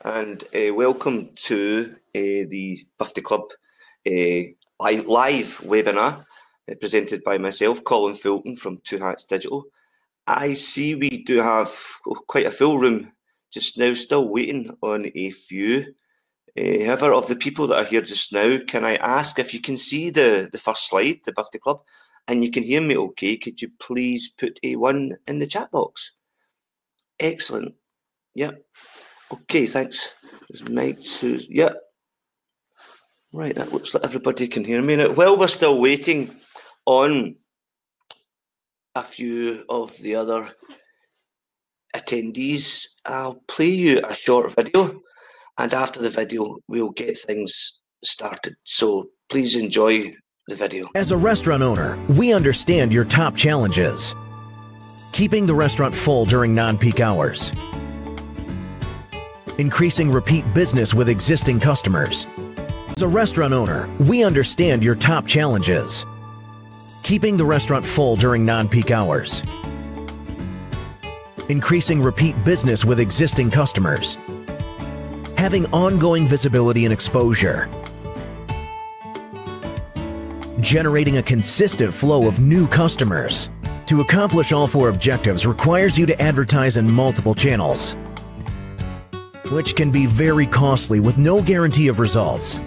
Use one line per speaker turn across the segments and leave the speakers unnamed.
and welcome to the Birthday Club live webinar presented by myself, Colin Fulton from Twohats Digital. I see we do have quite a full room just now, still waiting on a few. However, of the people that are here just now, can I ask if you can see the first slide, the Birthday Club, and you can hear me okay, could you please put a 1 in the chat box? Excellent. Yep. Okay, thanks. There's Mike, Susan. Yep. Right, that looks like everybody can hear me now. While we're still waiting on a few of the other attendees, I'll play you a short video, and after the video, we'll get things started. So please enjoy the video.
As a restaurant owner, we understand your top challenges. Keeping the restaurant full during non-peak hours. Increasing repeat business with existing customers. As a restaurant owner, we understand your top challenges. Keeping the restaurant full during non-peak hours. Increasing repeat business with existing customers. Having ongoing visibility and exposure. Generating a consistent flow of new customers. To accomplish all 4 objectives requires you to advertise in multiple channels, which can be very costly with no guarantee of results.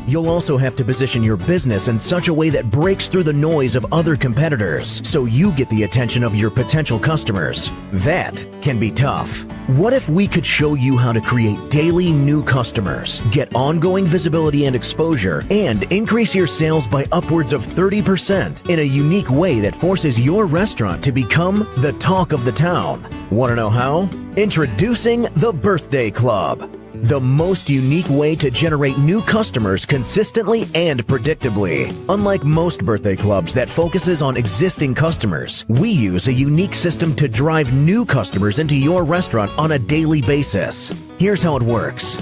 You'll also have to position your business in such a way that breaks through the noise of other competitors so you get the attention of your potential customers. That can be tough. What if we could show you how to create daily new customers, get ongoing visibility and exposure, and increase your sales by upwards of 30% in a unique way that forces your restaurant to become the talk of the town? Want to know how? Introducing the Birthday Club. The most unique way to generate new customers consistently and predictably. Unlike most birthday clubs that focuses on existing customers, we use a unique system to drive new customers into your restaurant on a daily basis. Here's how it works.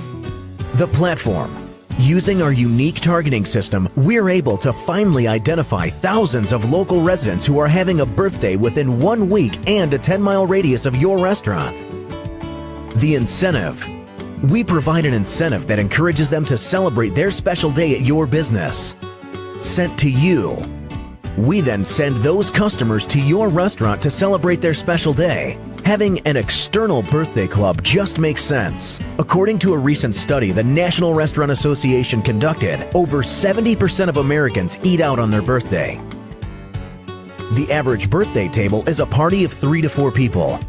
The platform. Using our unique targeting system, we're able to finally identify thousands of local residents who are having a birthday within 1 week and a 10-mile radius of your restaurant. The incentive. We provide an incentive that encourages them to celebrate their special day at your business. Sent to you. We then send those customers to your restaurant to celebrate their special day. Having an external birthday club just makes sense. According to a recent study the National Restaurant Association conducted, over 70% of Americans eat out on their birthday. The average birthday table is a party of 3 to 4 people.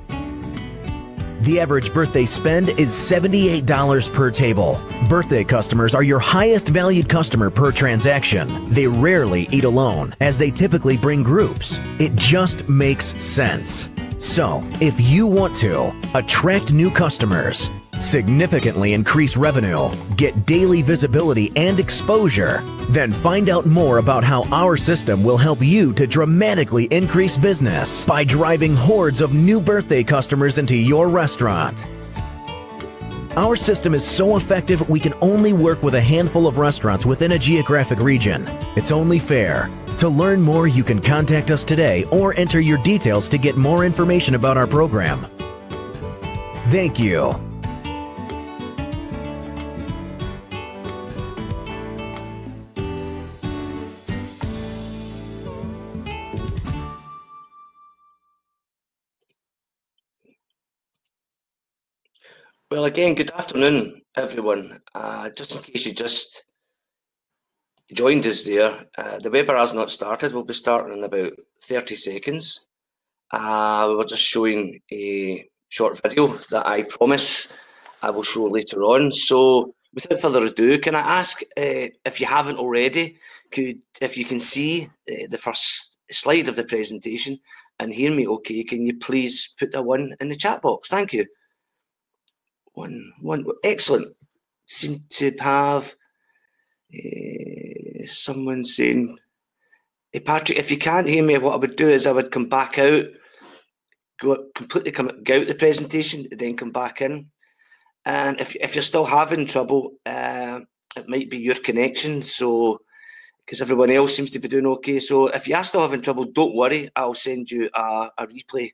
The average birthday spend is $78 per table. Birthday customers are your highest valued customer per transaction. They rarely eat alone, as they typically bring groups. It just makes sense. So, if you want to attract new customers, significantly increase revenue, get daily visibility and exposure, then find out more about how our system will help you to dramatically increase business by driving hordes of new birthday customers into your restaurant. Our system is so effective we can only work with a handful of restaurants within a geographic region. It's only fair. To learn more, you can contact us today or enter your details to get more information about our program. Thank you.
Well, again, good afternoon, everyone. Just in case you just joined us there, the webinar has not started. We'll be starting in about 30 seconds. We were just showing a short video that I promise I will show later on. So without further ado, can I ask if you haven't already, if you can see the first slide of the presentation and hear me okay, can you please put a 1 in the chat box? Thank you. One, excellent. Seem to have someone saying, hey Patrick, if you can't hear me, what I would do is I would come back out, completely come out the presentation, then come back in. And if you're still having trouble, it might be your connection. So, because everyone else seems to be doing okay. So if you are still having trouble, don't worry. I'll send you a replay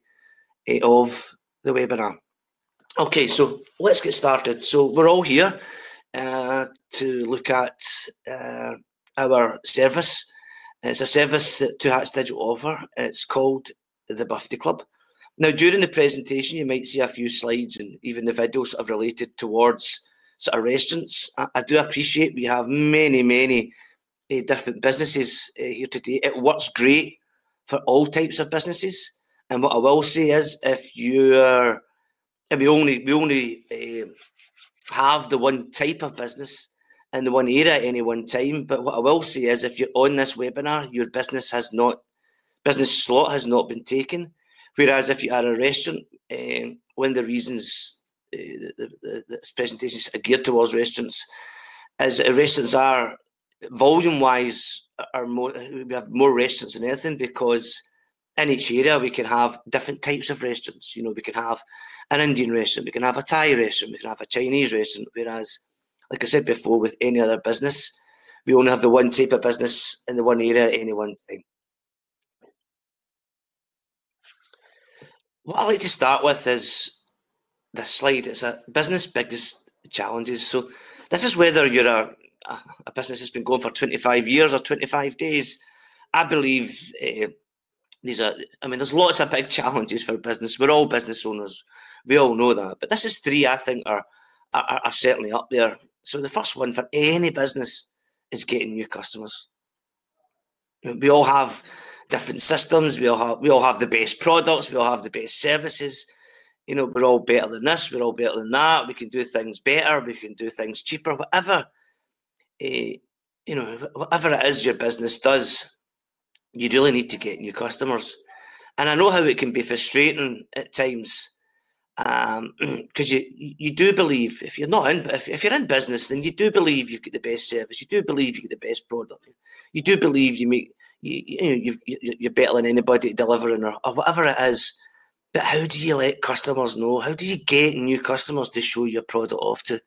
of the webinar. Okay, so let's get started. So we're all here to look at our service. It's a service that Twohats Digital offer. It's called the Birthday Club. Now, during the presentation, you might see a few slides and even the videos sort of related towards sort of restaurants. I do appreciate we have many different businesses here today. It works great for all types of businesses. And what I will say is, if you're, and we only have the one type of business in the one area at any one time. But what I will say is, if you're on this webinar, your business slot has not been taken. Whereas if you are a restaurant, one of the reasons this presentation is geared towards restaurants is that restaurants are, volume-wise, we have more restaurants than anything, because in each area we can have different types of restaurants. You know, we can have an Indian restaurant, we can have a Thai restaurant, we can have a Chinese restaurant. Whereas, like I said before, with any other business, we only have the one type of business in the one area at any one time. What I like to start with is this slide. It's a business biggest challenges. So this is whether you're a business that's been going for 25 years or 25 days. I believe there's lots of big challenges for business. We're all business owners. We all know that. But this is three I think are certainly up there. So the first one for any business is getting new customers. We all have different systems. We all have the best products. We all have the best services. You know, we're all better than this. We're all better than that. We can do things better. We can do things cheaper. Whatever whatever it is your business does, you really need to get new customers. And I know how it can be frustrating at times, because you do believe, if you're in business, then you do believe you've got the best service. You do believe you get the best product. You do believe you're better than anybody delivering or whatever it is. But how do you let customers know? How do you get new customers to show your product off to?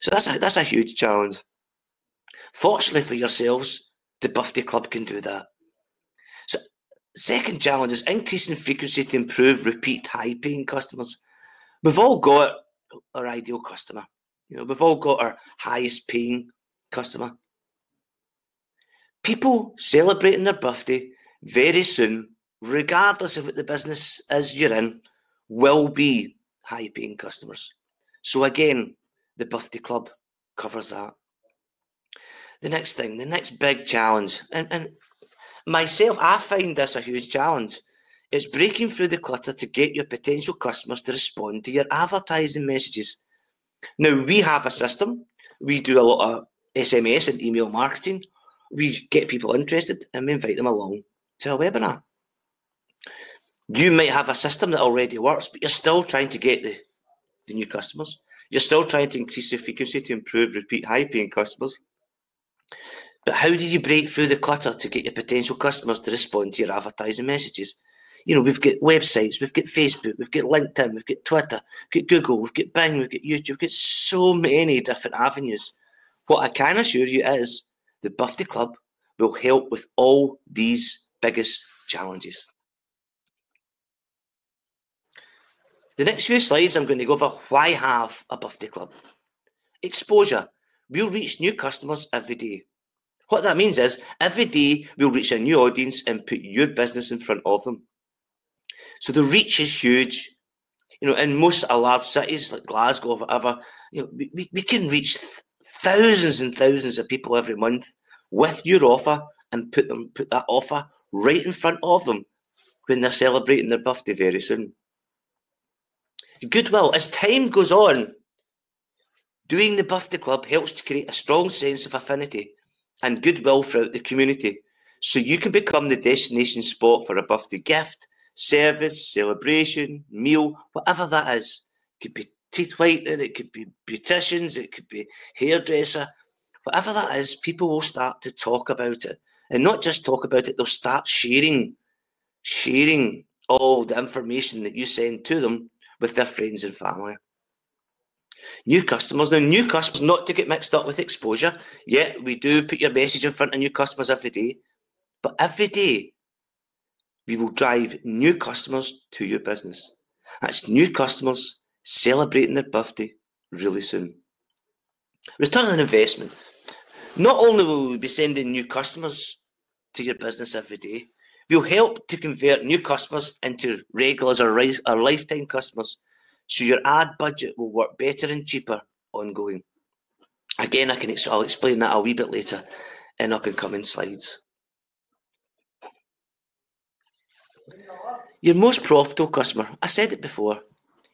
So that's a huge challenge. Fortunately for yourselves, the Birthday Club can do that. So second challenge is increasing frequency to improve repeat high-paying customers. We've all got our ideal customer. You know, we've all got our highest paying customer. People celebrating their birthday very soon, regardless of what the business is you're in, will be high-paying customers. So again, the Birthday Club covers that. The next big challenge, and myself, I find this a huge challenge. It's breaking through the clutter to get your potential customers to respond to your advertising messages. Now, we have a system. We do a lot of SMS and email marketing. We get people interested and we invite them along to a webinar. You might have a system that already works, but you're still trying to get the new customers. You're still trying to increase the frequency to improve repeat high-paying customers. But how do you break through the clutter to get your potential customers to respond to your advertising messages? You know, we've got websites, we've got Facebook, we've got LinkedIn, we've got Twitter, we've got Google, we've got Bing, we've got YouTube, we've got so many different avenues. What I can assure you is the Birthday Club will help with all these biggest challenges. The next few slides, I'm going to go over why have a Birthday Club. Exposure. We'll reach new customers every day. What that means is every day we'll reach a new audience and put your business in front of them. So the reach is huge. You know, in most large cities like Glasgow or whatever, you know, we can reach thousands and thousands of people every month with your offer and put that offer right in front of them when they're celebrating their birthday very soon. Goodwill. As time goes on, doing the Birthday Club helps to create a strong sense of affinity and goodwill throughout the community, so you can become the destination spot for a birthday gift, service, celebration, meal, whatever that is. It could be teeth whitening, it could be beauticians, it could be hairdresser. Whatever that is, people will start to talk about it. And not just talk about it, they'll start sharing all the information that you send to them with their friends and family. New customers. Now, new customers, not to get mixed up with exposure. Yeah, we do put your message in front of new customers every day. But every day, we will drive new customers to your business. That's new customers celebrating their birthday really soon. Return on investment. Not only will we be sending new customers to your business every day, we'll help to convert new customers into regulars or lifetime customers, so your ad budget will work better and cheaper ongoing. Again, I'll explain that a wee bit later in up and coming slides. Your most profitable customer, I said it before,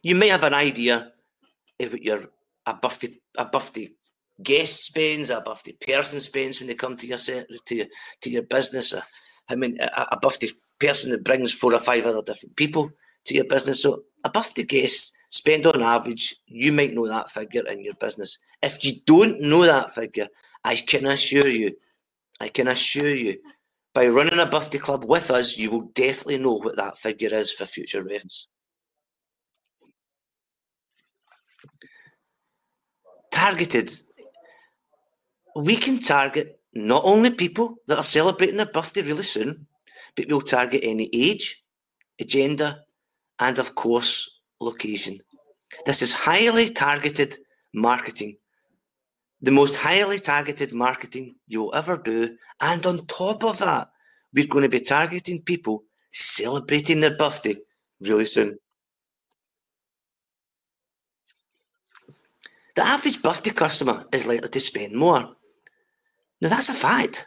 you may have an idea of what a birthday guest spends, a birthday person spends when they come to your business. A birthday person that brings 4 or 5 other different people to your business. So a birthday guest spend on average, you might know that figure in your business. If you don't know that figure, I can assure you, by running a birthday club with us, you will definitely know what that figure is for future reference. Targeted. We can target not only people that are celebrating their birthday really soon, but we'll target any age, gender, and of course, location. This is highly targeted marketing. The most highly targeted marketing you'll ever do. And on top of that, we're going to be targeting people celebrating their birthday really soon. The average birthday customer is likely to spend more. Now, that's a fact.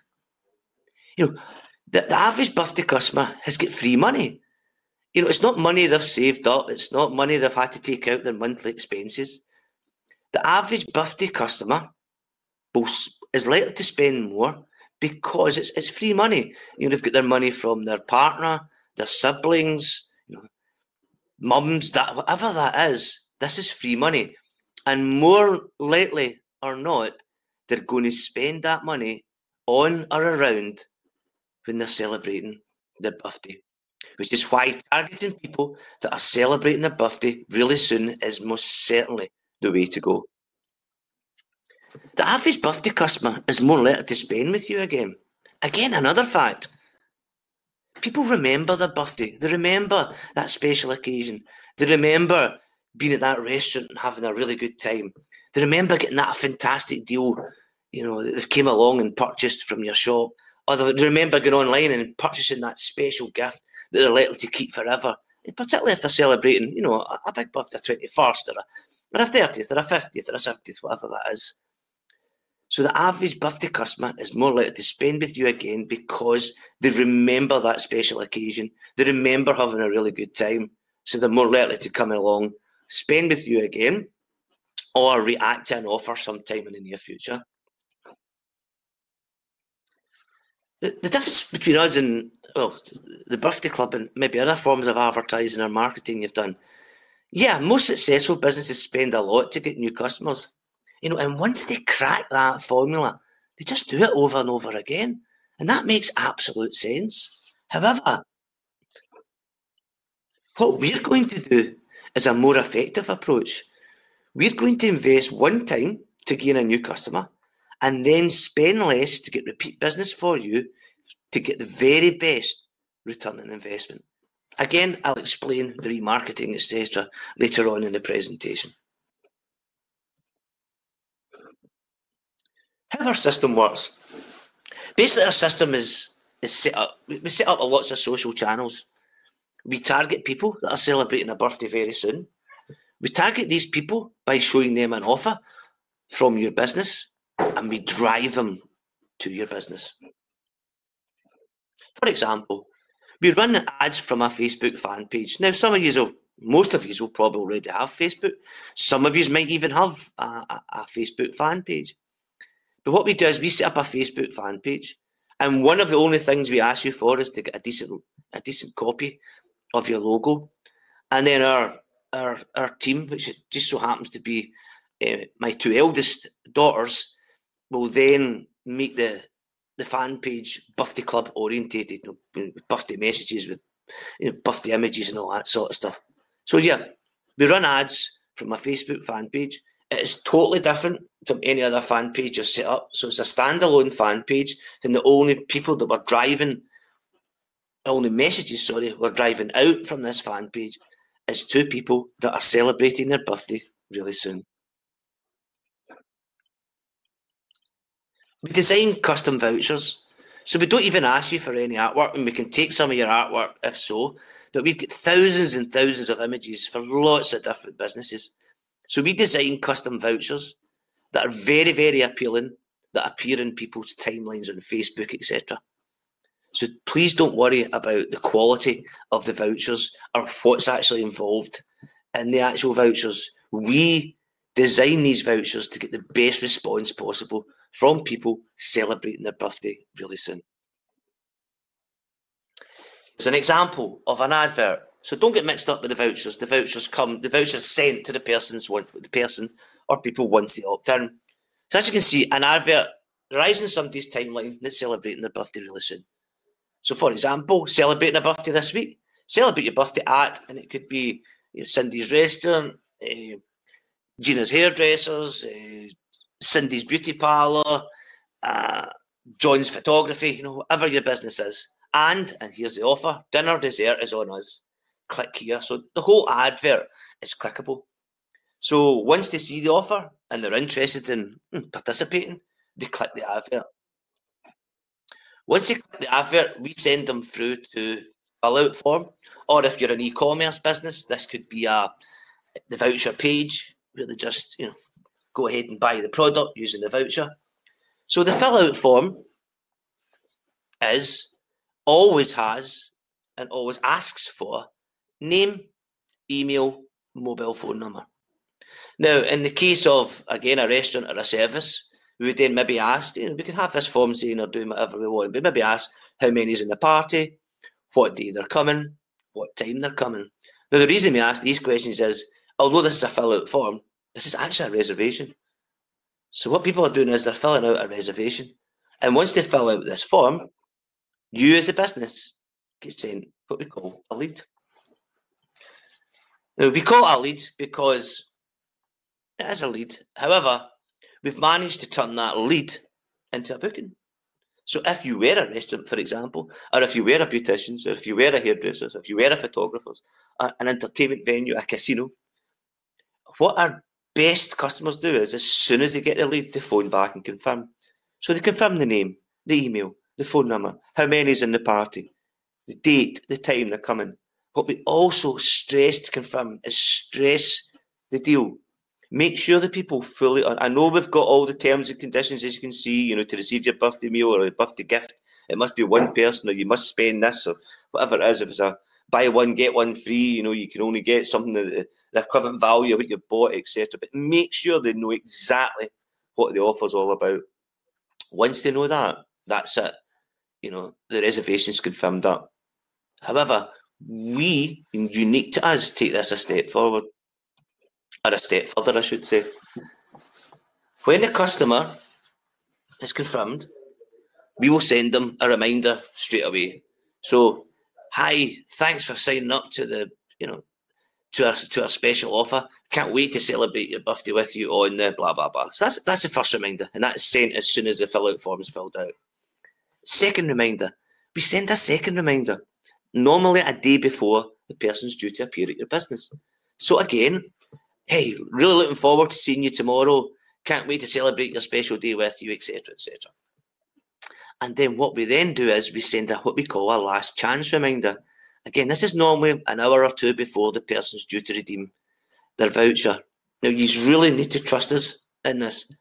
The average birthday customer has got free money. It's not money they've saved up. It's not money they've had to take out their monthly expenses. The average birthday customer is likely to spend more because it's free money. They've got their money from their partner, their siblings, mums, whatever that is. This is free money. And more likely or not, they're going to spend that money on or around when they're celebrating their birthday, which is why targeting people that are celebrating their birthday really soon is most certainly the way to go. The average birthday customer is more likely to spend with you again. Again, another fact. People remember their birthday. They remember that special occasion. They remember being at that restaurant and having a really good time. They remember getting that fantastic deal, that they've came along and purchased from your shop. Or they remember going online and purchasing that special gift that they're likely to keep forever. And particularly if they're celebrating, a big birthday, 21st or a 30th or a 50th or a 70th, whatever that is. So the average birthday customer is more likely to spend with you again because they remember that special occasion. They remember having a really good time. So they're more likely to come along, spend with you again, or react to an offer sometime in the near future. The difference between us and the birthday club and maybe other forms of advertising or marketing you've done, most successful businesses spend a lot to get new customers. And once they crack that formula, they just do it over and over again. And that makes absolute sense. However, what we're going to do is a more effective approach. We're going to invest one time to gain a new customer and then spend less to get repeat business for you to get the very best return on investment. Again, I'll explain the remarketing, etc. later on in the presentation. How our system works. Basically, our system is set up. We set up lots of social channels. We target people that are celebrating a birthday very soon. We target these people by showing them an offer from your business, and we drive them to your business. For example, we run ads from a Facebook fan page. Now, most of you will probably already have Facebook. Some of you might even have a Facebook fan page. But what we do is we set up a Facebook fan page, and one of the only things we ask you for is to get a decent copy of your logo. And then our team, which just so happens to be my 2 eldest daughters, will then make the fan page birthday club orientated, with birthday messages, with birthday images and all that sort of stuff. So we run ads from my Facebook fan page. It is totally different from any other fan page you've set up. So it's a standalone fan page, and the only people that we're driving, only messages, we're driving out from this fan page is two people that are celebrating their birthday really soon. We design custom vouchers. So we don't even ask you for any artwork, and we can take some of your artwork if so, but we've got thousands and thousands of images for lots of different businesses. So we design custom vouchers that are very, very appealing, that appear in people's timelines on Facebook, etc. So please don't worry about the quality of the vouchers or what's actually involved in the actual vouchers. We design these vouchers to get the best response possible from people celebrating their birthday really soon. It's an example of an advert. So don't get mixed up with the vouchers. The vouchers sent to the person or people once they opt in. So as you can see, an advert arrives in somebody's timeline that's celebrating their birthday really soon. So for example, celebrating a birthday this week, celebrate your birthday at, and it could be Cindy's restaurant, Gina's hairdressers, Cindy's beauty parlour, John's photography, whatever your business is. And here's the offer, dinner, dessert is on us. Click here. So the whole advert is clickable. So once they see the offer and they're interested in participating, they click the advert. Once they click the advert, we send them through to fill out form. Or if you're an e-commerce business, this could be the voucher page where they just go ahead and buy the product using the voucher. So the fill out form always has and always asks for name, email, mobile phone number. Now, in the case of, again, a restaurant or a service, we would then maybe ask, we could have this form saying or doing whatever we want, but maybe ask how many's in the party, what day they're coming, what time they're coming. Now, the reason we ask these questions is, although this is a fill-out form, this is actually a reservation. So what people are doing is they're filling out a reservation. And once they fill out this form, you as a business get sent what we call a lead. Now, we call it a lead because it is a lead. However, we've managed to turn that lead into a booking. So if you were a restaurant, for example, or if you were a beautician, or if you were a hairdresser, if you were a photographer, an entertainment venue, a casino, what our best customers do is as soon as they get the lead, they phone back and confirm. So they confirm the name, the email, the phone number, how many's in the party, the date, the time they're coming. What we also stress to confirm is stress the deal. Make sure the people fully, I know we've got all the terms and conditions, as you can see, to receive your birthday meal or a birthday gift, it must be one person, or you must spend this, or whatever it is. If it's a buy one, get one free, you can only get something that the equivalent value of what you've bought, etc. But make sure they know exactly what the offer's all about. Once they know that, that's it. The reservation's confirmed up. However, we, unique to us, take this a step forward. Or a step further, I should say. When the customer is confirmed, we will send them a reminder straight away. So, hi, thanks for signing up to the, to our special offer. Can't wait to celebrate your birthday with you on the blah blah blah. So that's the first reminder, and that's sent as soon as the fill out form is filled out. Second reminder, we send a second reminder, normally a day before the person's due to appear at your business. So again, hey, really looking forward to seeing you tomorrow. Can't wait to celebrate your special day with you, etc., etc. And then what we then do is we send what we call a last chance reminder. Again, this is normally an hour or two before the person's due to redeem their voucher. Now, you really need to trust us in this.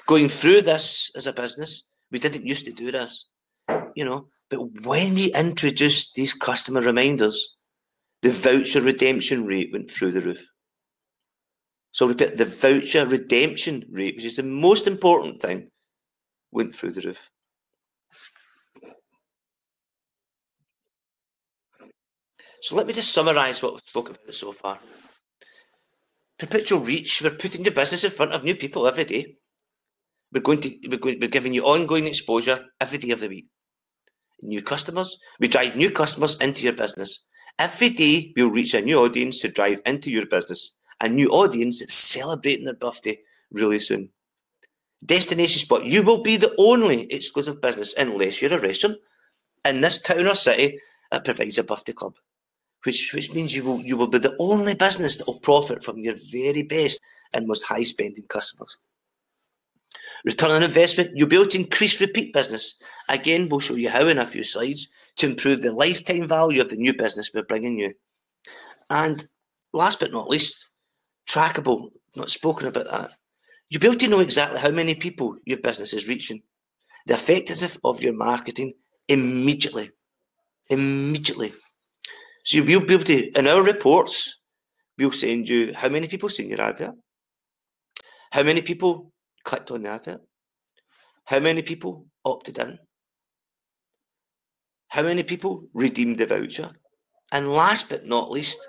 Going through this as a business, we didn't used to do this, but when we introduced these customer reminders, the voucher redemption rate went through the roof. So repeat, the voucher redemption rate, which is the most important thing, went through the roof. So let me just summarise what we've spoken about so far. Perpetual reach, we're putting your business in front of new people every day. We're giving you ongoing exposure every day of the week. New customers, we drive new customers into your business. Every day we'll reach a new audience to drive into your business. A new audience that's celebrating their birthday really soon. Destination spot, you will be the only exclusive business, unless you're a restaurant, in this town or city that provides a birthday club. which means you will be the only business that will profit from your very best and most high spending customers. Return on investment, you'll be able to increase repeat business. Again, we'll show you how in a few slides to improve the lifetime value of the new business we're bringing you. And last but not least, trackable, not spoken about that. You'll be able to know exactly how many people your business is reaching. The effectiveness of your marketing immediately. So you'll be able to, in our reports, we'll send you how many people seen your advert, how many people clicked on the advert, how many people opted in, how many people redeemed the voucher, and last but not least,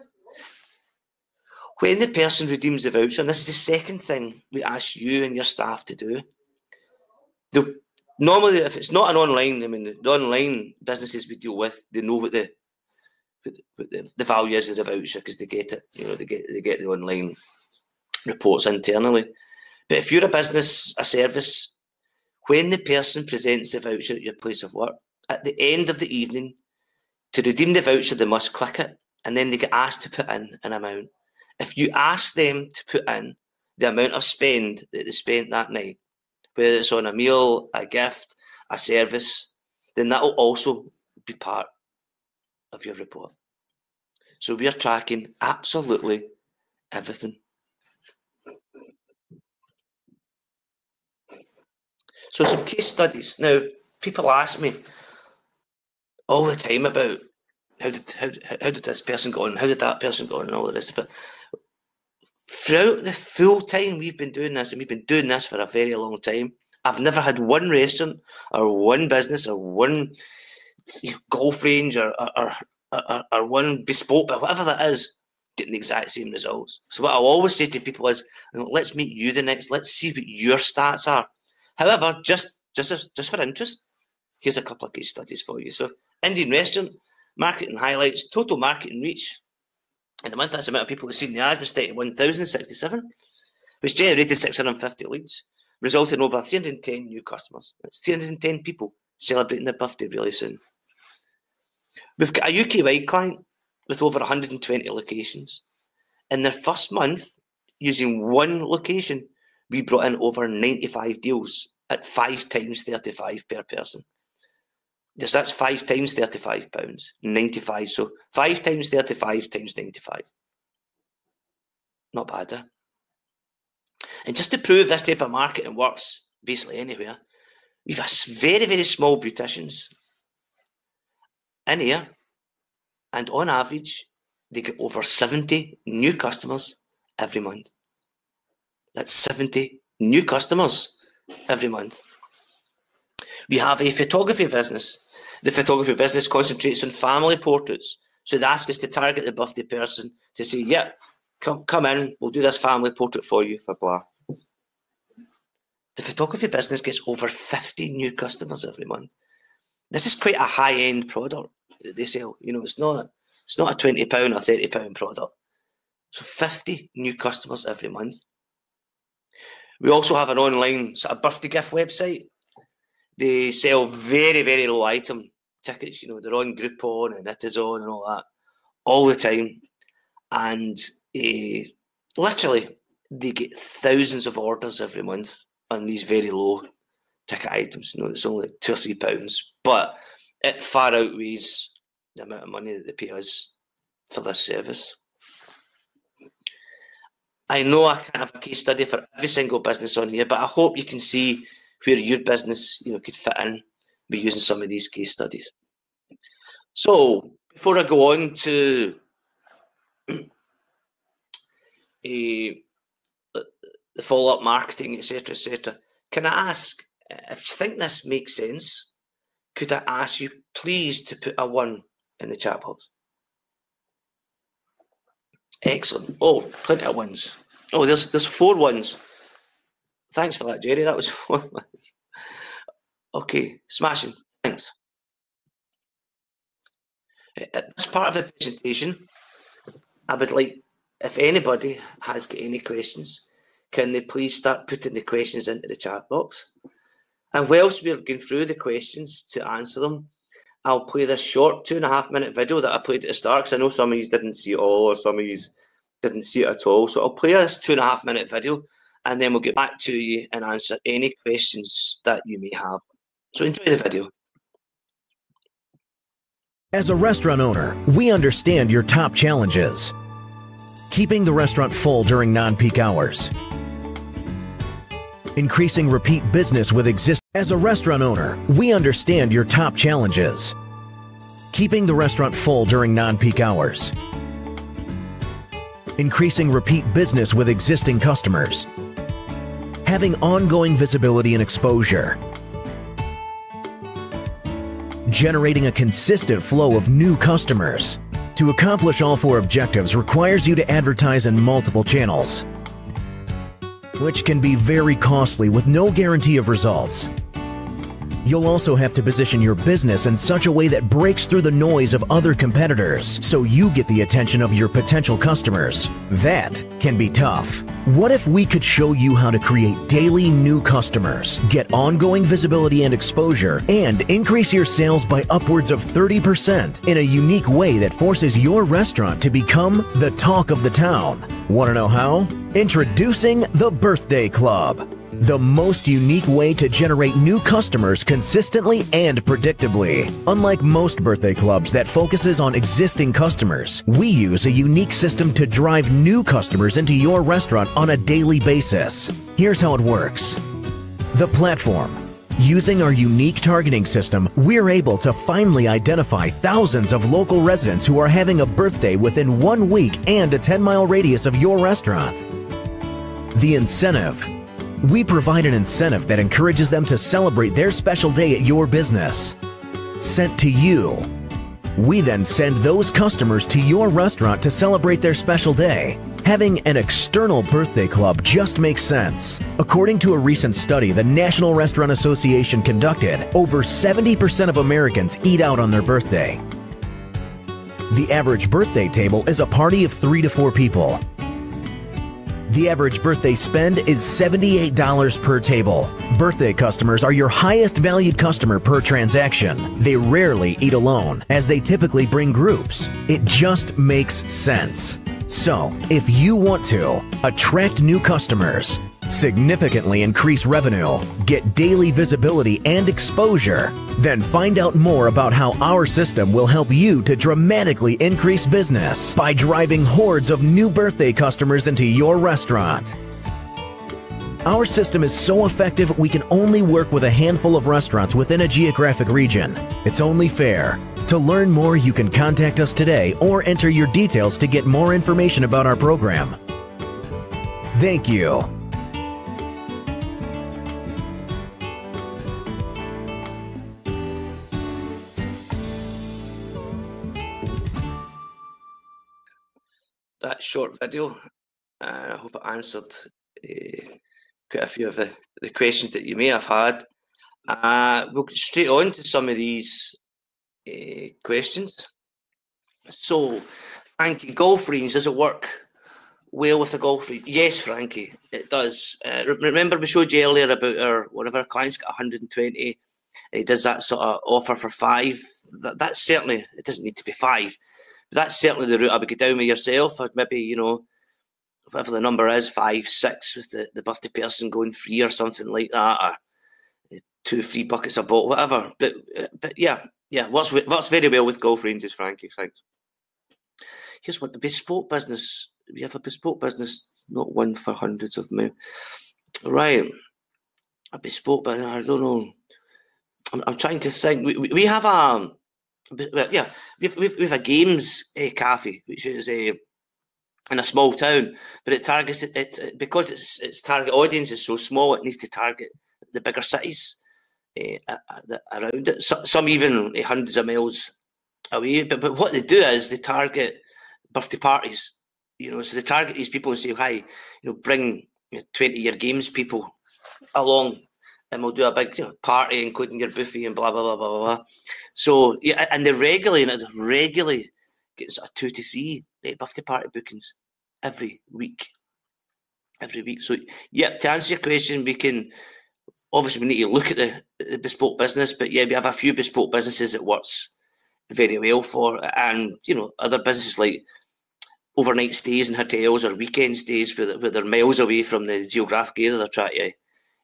when the person redeems the voucher, and this is the second thing we ask you and your staff to do, normally if it's not an online, the online businesses we deal with, they know what the value is of the voucher because they get it, they get the online reports internally. But if you're a business, a service, when the person presents the voucher at your place of work, at the end of the evening, to redeem the voucher, they must click it, and then they get asked to put in an amount. If you ask them to put in the amount of spend that they spent that night, whether it's on a meal, a gift, a service, then that will also be part of your report. So we are tracking absolutely everything. So some case studies. Now, people ask me all the time about how did this person go on, how did that person go on, and all the rest of it. Throughout the full time we've been doing this, and we've been doing this for a very long time, I've never had one restaurant or one business or one golf range or one bespoke, but whatever that is, getting the exact same results. So what I'll always say to people is, let's meet you the next, let's see what your stats are. However, just for interest, here's a couple of case studies for you. So Indian restaurant, marketing highlights, total marketing reach. In the month, that's the amount of people who've seen the ad was 31,067, which generated 650 leads, resulting in over 310 new customers. It's 310 people celebrating their birthday really soon. We've got a UK-wide client with over 120 locations. In their first month, using one location, we brought in over 95 deals at 5 times 35 per person. Yes, that's 5 times £35, 95. So 5 times 35 times 95. Not bad, eh? And just to prove this type of marketing works basically anywhere, we've a very, very small beauticians in here, and on average, they get over 70 new customers every month. That's 70 new customers every month. We have a photography business. The photography business concentrates on family portraits. So they ask us to target the birthday person to say, yeah, come in, we'll do this family portrait for you for blah. The photography business gets over 50 new customers every month. This is quite a high-end product that they sell. It's not a £20 or £30 product. So 50 new customers every month. We also have an online sort of birthday gift website. They sell very, very low item tickets. They're on Groupon and It Is On and all that all the time. And literally, they get thousands of orders every month on these very low ticket items. It's only £2 or £3, but it far outweighs the amount of money that they pay us for this service. I know I can't have a case study for every single business on here, but I hope you can see where your business, could fit in by using some of these case studies. So before I go on to the follow-up marketing, etc., can I ask, if you think this makes sense, could I ask you please to put a 1 in the chat box? Excellent. Oh, plenty of 1s. Oh, there's 4 1s. Thanks for that, Jerry. That was 4 1s. Okay, smashing. Thanks. At this part of the presentation, I would like, if anybody has got any questions, can they please start putting the questions into the chat box? And whilst we're going through the questions to answer them, I'll play this short 2.5-minute video that I played at the start, because I know some of you didn't see it all, or some of you didn't see it at all. So I'll play this 2.5-minute video, and then we'll get back to you and answer any questions that you may have. So enjoy the video.
As a restaurant owner, we understand your top challenges. Keeping the restaurant full during non-peak hours. Increasing repeat business with existing. As a restaurant owner, we understand your top challenges. Keeping the restaurant full during non-peak hours. Increasing repeat business with existing customers. Having ongoing visibility and exposure. Generating a consistent flow of new customers. To accomplish all 4 objectives requires you to advertise in multiple channels, which can be very costly with no guarantee of results. You'll also have to position your business in such a way that breaks through the noise of other competitors, so you get the attention of your potential customers. That can be tough. What if we could show you how to create daily new customers, get ongoing visibility and exposure, and increase your sales by upwards of 30% in a unique way that forces your restaurant to become the talk of the town? Want to know how? Introducing the Birthday Club. The most unique way to generate new customers consistently and predictably. Unlike most birthday clubs that focuses on existing customers, we use a unique system to drive new customers into your restaurant on a daily basis. Here's how it works. The platform. Using our unique targeting system, we're able to finally identify thousands of local residents who are having a birthday within 1 week and a 10-mile radius of your restaurant. The incentive. We provide an incentive that encourages them to celebrate their special day at your business. Sent to you. We then send those customers to your restaurant to celebrate their special day. Having an external birthday club just makes sense. According to a recent study the National Restaurant Association conducted, over 70% of Americans eat out on their birthday. The average birthday table is a party of 3 to 4 people. The average birthday spend is $78 per table. Birthday customers are your highest valued customer per transaction. They rarely eat alone, as they typically bring groups. It just makes sense. So, if you want to attract new customers, significantly increase revenue, get daily visibility and exposure, then find out more about how our system will help you to dramatically increase business by driving hordes of new birthday customers into your restaurant. Our system is so effective we can only work with a handful of restaurants within a geographic region. It's only fair. To learn more, you can contact us today or enter your details to get more information about our program. Thank you.
That short video, I hope it answered quite a few of the questions that you may have had. We'll get straight on to some of these questions. So, Frankie, golf range, does it work well with the golf range? Yes, Frankie, it does. Remember we showed you earlier about one of our clients got 120, and he does that sort of offer for 5. That's certainly, it doesn't need to be 5. That's certainly the route I would go down with yourself. I'd maybe, you know, whatever the number is, 5, 6 with the birthday person going free or something like that, or 2 free buckets of bottle, whatever. But yeah, works very well with golf ranges, Frankie. Thanks. Here's what the bespoke business. We have a bespoke business, not one for hundreds of millions. Right, a bespoke business. I don't know. I'm trying to think. We have a. Yeah, we've a games cafe, which is in a small town, but it targets it because its target audience is so small. It needs to target the bigger cities around it. Some even hundreds of miles away. But what they do is they target birthday parties. You know, so they target these people and say, "Hi, you know, bring 20-year games people along." And we'll do a big party, including your buffet and blah, blah, blah, blah, blah. So, yeah, and they regularly gets 2 to 3 birthday party bookings every week. So, yeah, to answer your question, we can obviously we need to look at the bespoke business, but yeah, we have a few bespoke businesses that works very well for, and other businesses like overnight stays in hotels or weekend stays where they're miles away from the geographic area they're trying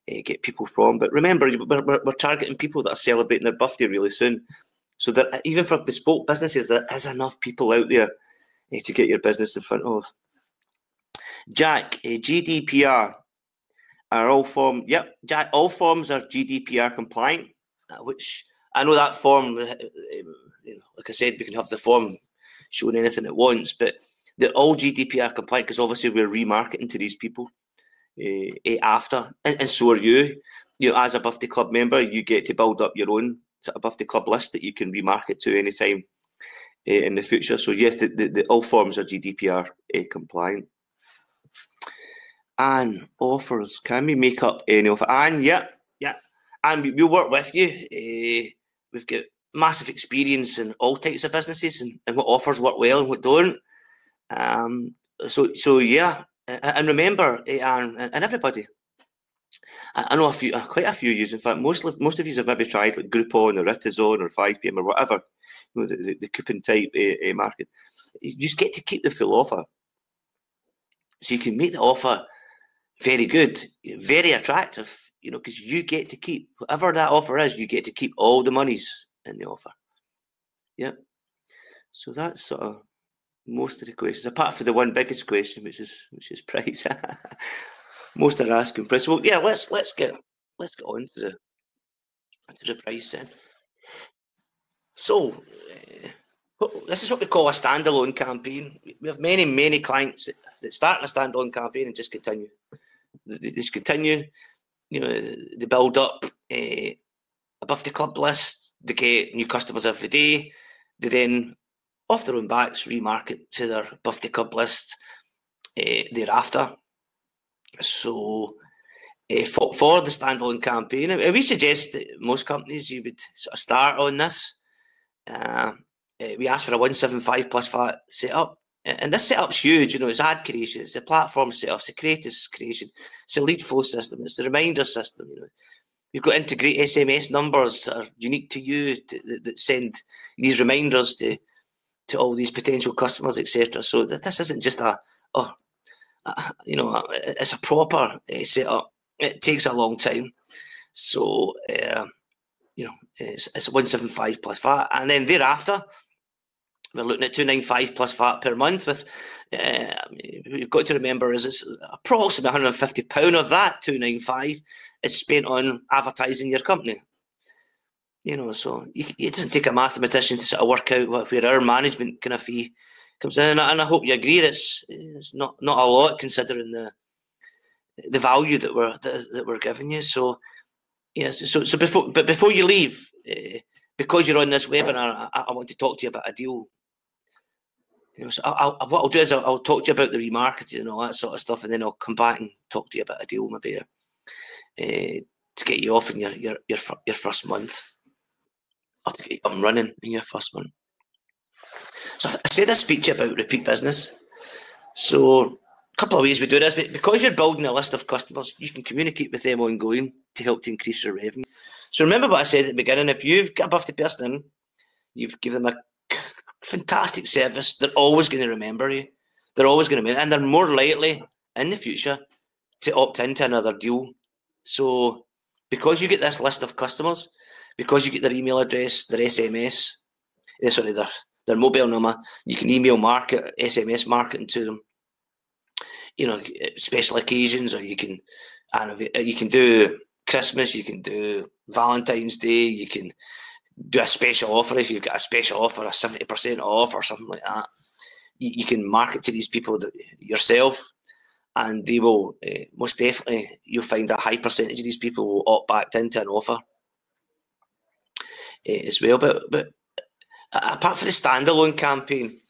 to get people from. But remember, we're targeting people that are celebrating their birthday really soon. So that even for bespoke businesses, there is enough people out there to get your business in front of. Jack, GDPR are all form. Yep, Jack, all forms are GDPR compliant, which I know that form. Like I said, we can have the form showing anything it wants, but they're all GDPR compliant because obviously we're remarketing to these people after, and so are you. As a Birthday Club member, you get to build up your own sort of Birthday Club list that you can remarket to anytime in the future. So yes, the all forms are GDPR compliant. And offers, can we make up any offer? And yeah, and we'll work with you. We've got massive experience in all types of businesses and what offers work well and what don't. So yeah, and remember, and everybody, I know quite a few of you. In fact, most of you have maybe tried like Groupon or Ritazon or 5pm or whatever, the coupon type market. You just get to keep the full offer, so you can make the offer very good, very attractive. Because you get to keep whatever that offer is. You get to keep all the monies in the offer. Yeah. So that's sort of most of the questions, apart from the one biggest question, which is price. Most are asking price. Well, yeah, let's get on to the price then. So this is what we call a standalone campaign. We have many clients that start in a standalone campaign and just continue. They just continue. They build up a Birthday Club list. They get new customers every day. They then, off their own backs, remarket to their Birthday Club list thereafter. So for the standalone campaign, we suggest that most companies, you would sort of start on this. We ask for a 175 plus VAT setup. And this setup's huge. It's ad creation, it's a platform setup, it's a creative creation, it's a lead flow system, it's the reminder system. You've got to integrate SMS numbers that are unique to you that send these reminders to all these potential customers, etc. So this isn't just it's a proper setup. It takes a long time. So it's 175 plus VAT, and then thereafter we're looking at 295 plus VAT per month. With we've got to remember is it's approximately £150 of that 295 is spent on advertising your company. So it doesn't take a mathematician to sort of work out where our management kind of fee comes in, and I hope you agree it's not a lot considering the value that we're giving you. So yes, so before you leave, because you're on this webinar, I want to talk to you about a deal. So what I'll do is I'll talk to you about the remarketing and all that sort of stuff, and then I'll come back and talk to you about a deal maybe to get you off in your first month. Or to get you up and running in your first month. So I said I speak to you about repeat business. So a couple of ways we do this. Because you're building a list of customers, you can communicate with them ongoing to help to increase your revenue. So remember what I said at the beginning. If you've got a birthday person in, you've given them a fantastic service, they're always going to remember you. They're always going to remember, and they're more likely in the future to opt into another deal. So because you get this list of customers, because you get their email address, their SMS, their mobile number, you can email market, SMS marketing to them. Special occasions, or you can do Christmas, you can do Valentine's Day, you can do a special offer. If you've got a special offer, a 70% off or something like that, you can market to these people yourself, and they will most definitely, you'll find a high percentage of these people will opt back into an offer as well. But apart from the standalone campaign,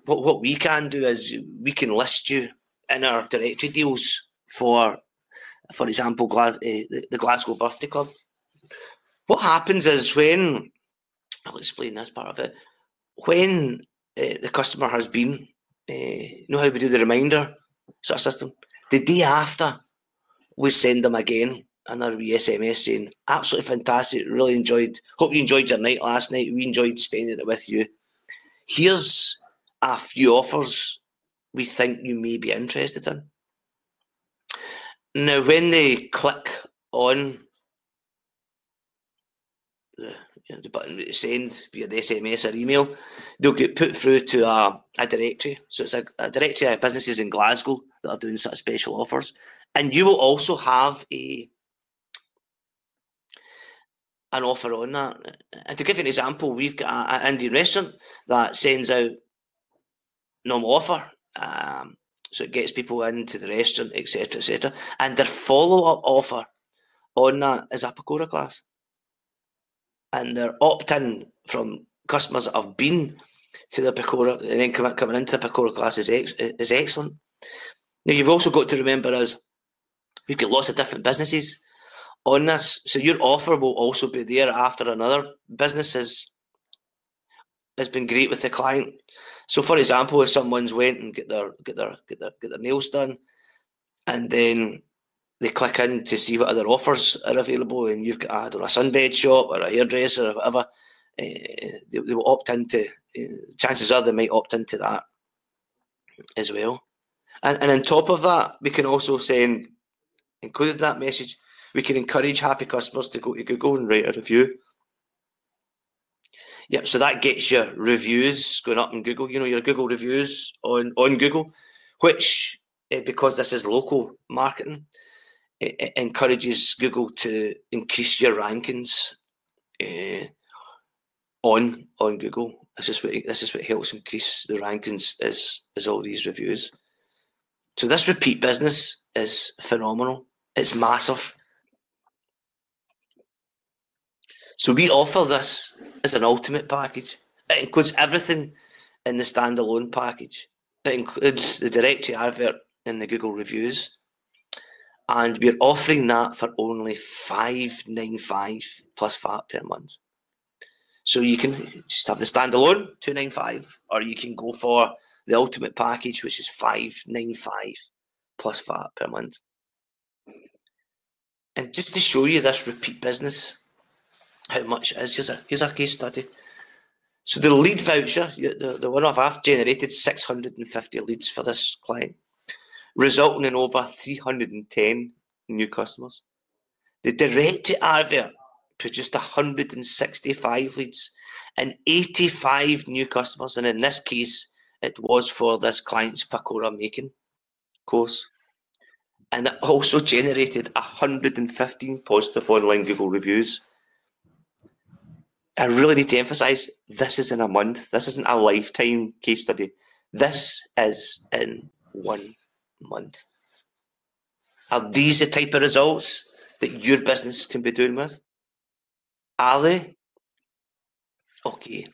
what we can do is we can list you in our directory deals for example, the Glasgow Birthday Club. What happens is I'll explain this part of it, when the customer has been, how we do the reminder sort of system, the day after we send them again another wee SMS saying, absolutely fantastic, really enjoyed, hope you enjoyed your night last night, we enjoyed spending it with you. Here's a few offers we think you may be interested in. Now, when they click on the button to send via the SMS or email, they'll get put through to a directory. So it's a directory of businesses in Glasgow that are doing sort of special offers. And you will also have an offer on that. And to give you an example, we've got an Indian restaurant that sends out normal offer. So it gets people into the restaurant, etc., etc. And their follow-up offer on that is a Pakora class. And their opt-in from customers that have been to the Pakora and then coming into the Pakora class is excellent. Now, you've also got to remember we've got lots of different businesses on this, so your offer will also be there after another business has been great with the client. So, for example, if someone's went and get their nails done, and then they click in to see what other offers are available, and you've got a sunbed shop or a hairdresser or whatever, they will opt into. Chances are they might opt into that as well. And on top of that, we can also send, included in that message, we can encourage happy customers to go to Google and write a review. Yep, so that gets your reviews going up in Google, your Google reviews on Google, which, because this is local marketing, it encourages Google to increase your rankings on Google. This is what helps increase the rankings is all these reviews. So this repeat business is phenomenal. It's massive. So we offer this as an ultimate package. It includes everything in the standalone package. It includes the directory advert and the Google reviews. And we're offering that for only $5.95 plus VAT per month. So you can just have the standalone, $2.95, or you can go for the ultimate package, which is $5.95 plus VAT per month. And just to show you this repeat business, how much it is, here's a case study. So the lead voucher, the one-off, I've generated 650 leads for this client, resulting in over 310 new customers. The direct advert produced 165 leads and 85 new customers, and in this case, it was for this client's Pakora making course. And it also generated 115 positive online Google reviews. I really need to emphasise, this is in a month. This isn't a lifetime case study. This is in 1 month. Are these the type of results that your business can be doing with? Are they? Okay.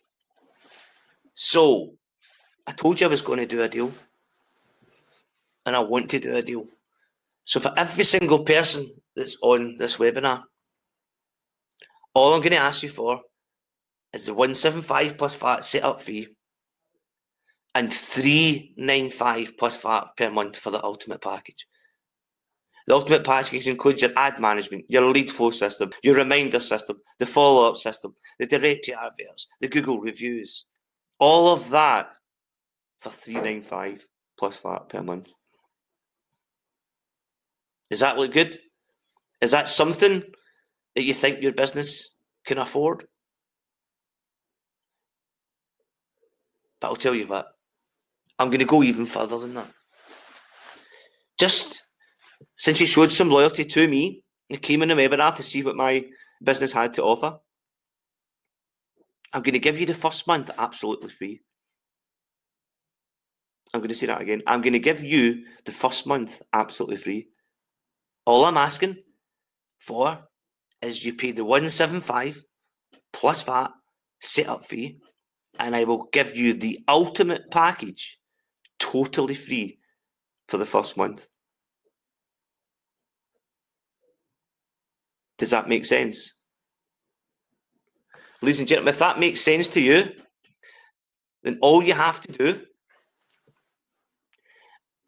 So, I told you I was going to do a deal. And I want to do a deal. So for every single person that's on this webinar, all I'm going to ask you for is the $175 plus VAT setup fee and $395 plus VAT per month for the ultimate package. The ultimate package includes your ad management, your lead flow system, your reminder system, the follow-up system, the directory adverts, the Google reviews, all of that for $395 plus VAT per month. Does that look good? Is that something that you think your business can afford? But I'll tell you what, I'm going to go even further than that. Just since you showed some loyalty to me, you came in the webinar to see what my business had to offer, I'm going to give you the first month absolutely free. I'm going to say that again. I'm going to give you the first month absolutely free. All I'm asking for is you pay the $175 plus VAT setup fee, and I will give you the ultimate package totally free for the first month. Does that make sense? Ladies and gentlemen, if that makes sense to you, then all you have to do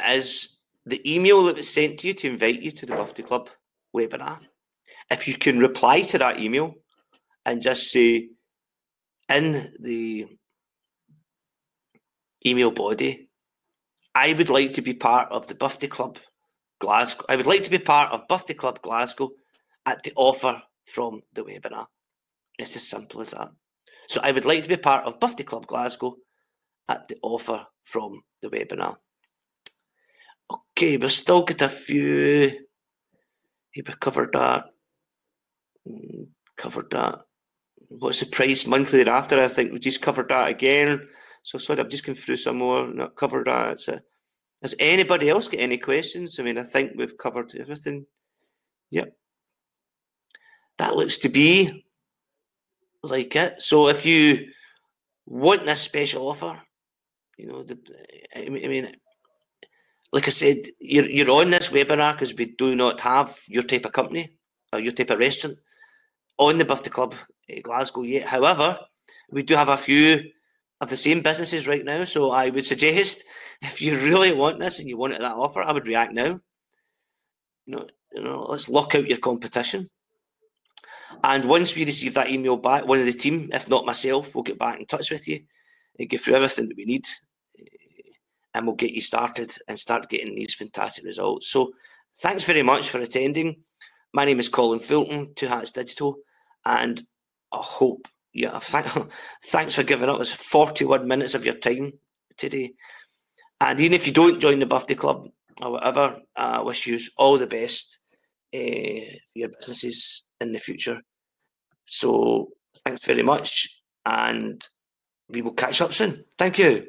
is the email that was sent to you to invite you to the Birthday Club webinar. if you can reply to that email and just say in the email body, I would like to be part of the Birthday Club Glasgow. I would like to be part of Birthday Club Glasgow at the offer from the webinar. It's as simple as that. So I would like to be part of Birthday Club Glasgow at the offer from the webinar. Okay, we've still got a few. We've covered that. Covered that. What's the price monthly thereafter? I think we just covered that again. So sorry, I'm just going through some more. Not covered that. Has anybody else got any questions? I mean, I think we've covered everything. Yep. That looks to be like it. So if you want this special offer, you know, I mean, like I said, you're on this webinar because we do not have your type of company or your type of restaurant on the Birthday Club Glasgow yet. However, we do have a few of the same businesses right now. So I would suggest, if you really want this and you want that offer, I would react now. You know, let's lock out your competition. And once we receive that email back, one of the team, if not myself, will get back in touch with you and go through everything that we need. And we'll get you started and start getting these fantastic results. So thanks very much for attending. My name is Colin Fulton, Twohats Digital, and I hope, thanks for giving up us 41 minutes of your time today. And even if you don't join the Birthday Club or whatever, I wish you all the best for your businesses in the future. So thanks very much, and we will catch up soon. Thank you.